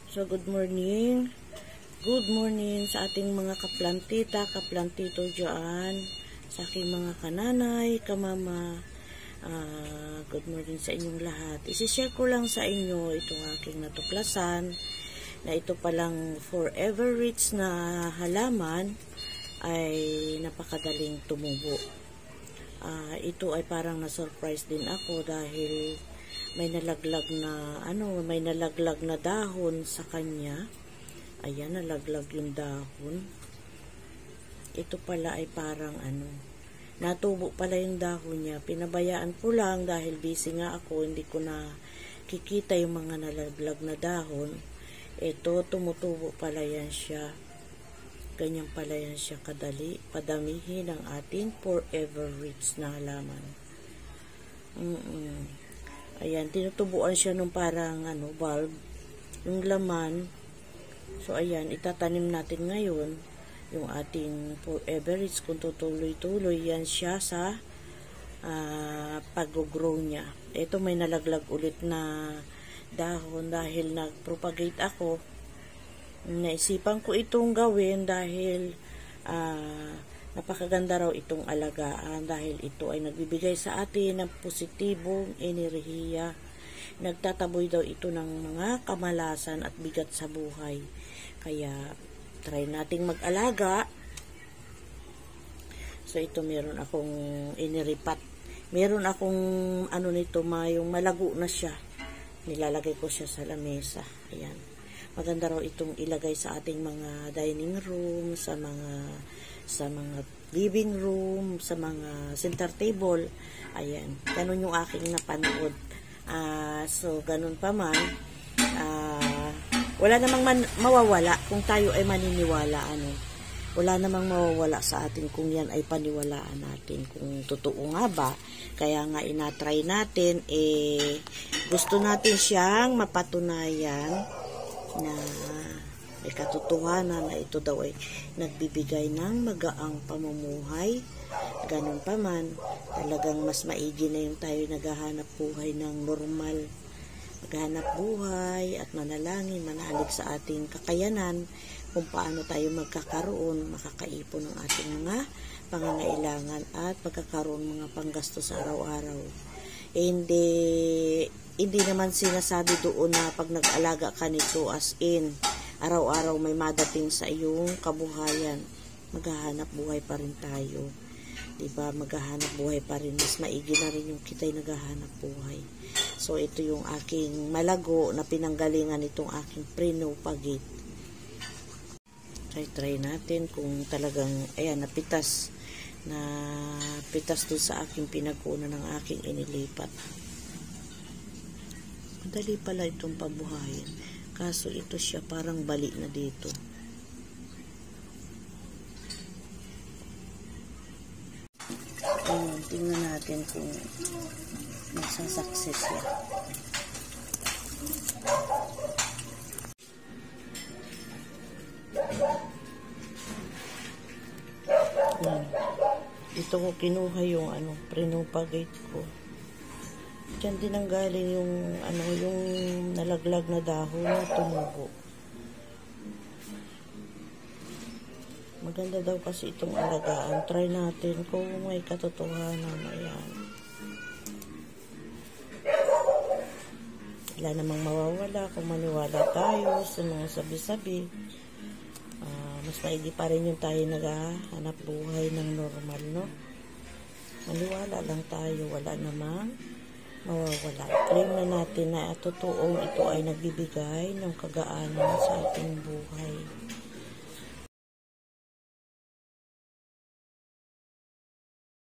So, good morning. Good morning sa ating mga kaplantita, kaplantito dyan. Sa aking mga kananay, kamama. Good morning sa inyong lahat. Isishare ko lang sa inyo itong aking natuklasan na ito palang forever rich na halaman ay napakadaling tumubo. Ito ay parang na-surprise din ako dahil may nalaglag na dahon sa kanya. Ayan, nalaglag yung dahon. Ito pala ay parang natubo pala yung dahon niya. Pinabayaan ko lang dahil busy nga ako, hindi ko na kikita yung mga nalaglag na dahon. Ito, tumutubo pala yan siya. Ganyan pala yan siya kadali. Padamihin ang ating forever rich na halaman. Ayan, tinutubuan siya nung parang bulb. Yung laman. So, ayan, itatanim natin ngayon yung ating forever rich. Kung tutuloy-tuloy yan siya sa pag-grow niya. Ito may nalaglag ulit na dahon dahil nag-propagate ako. Naisipan ko itong gawin dahil napakaganda raw itong alagaan dahil ito ay nagbibigay sa atin ng positibong enerhiya. Nagtataboy daw ito ng mga kamalasan at bigat sa buhay. Kaya try nating mag-alaga. So ito meron akong iniripat. Meron akong nito, yung malago na siya. Nilalagay ko siya sa lamesa. Ayan. Maganda raw itong ilagay sa ating mga dining room, sa mga living room, sa mga center table. Ayan. Ganun yung aking napanood. So, ganun pa man. Wala namang mawawala kung tayo ay maniniwala. Wala namang mawawala sa atin kung yan ay paniwalaan natin. Kung totoo nga ba. Kaya nga inatry natin. Gusto natin siyang mapatunayan na may katotohanan na ito daw ay nagbibigay ng magaang pamumuhay. Ganun pa man, talagang mas maigi na yung tayo naghahanap buhay ng normal. Maghanap buhay at manalangin, manalig sa ating kakayanan kung paano tayo magkakaroon, makakaipon ng ating mga pangangailangan at magkakaroon mga panggasto sa araw-araw. Hindi naman sinasabi doon na pag nag-alaga ka nito as in, araw-araw may madating sa iyong kabuhayan. Maghahanap buhay pa rin tayo. Diba? Maghahanap buhay pa rin. Mas maigi na rin yung kita'y naghahanap buhay. So, ito yung aking malago na pinanggalingan itong aking pre-propagate. Try natin kung talagang, ayan, napitas doon sa aking pinagkunan ng aking inilipat. Madali pala itong pabuhayin. Kaso ito siya parang bali na dito. Tingnan natin kung magsasucess yan. Dito ko kinuha yung pre-propagate ko. Diyan din ang galing yung yung nalaglag na dahon na tumubo. Maganda daw kasi itong alagaan. Try natin kung may katotohanan. Ayan. Wala namang mawawala kung maniwala tayo sa mga sabi-sabi. Mas maigi pa rin yung tayo naghahanap buhay ng normal, no? Maniwala lang tayo. Wala namang mawawala. Claim na natin na totoong ito ay nagbibigay ng kagaanan sa ating buhay.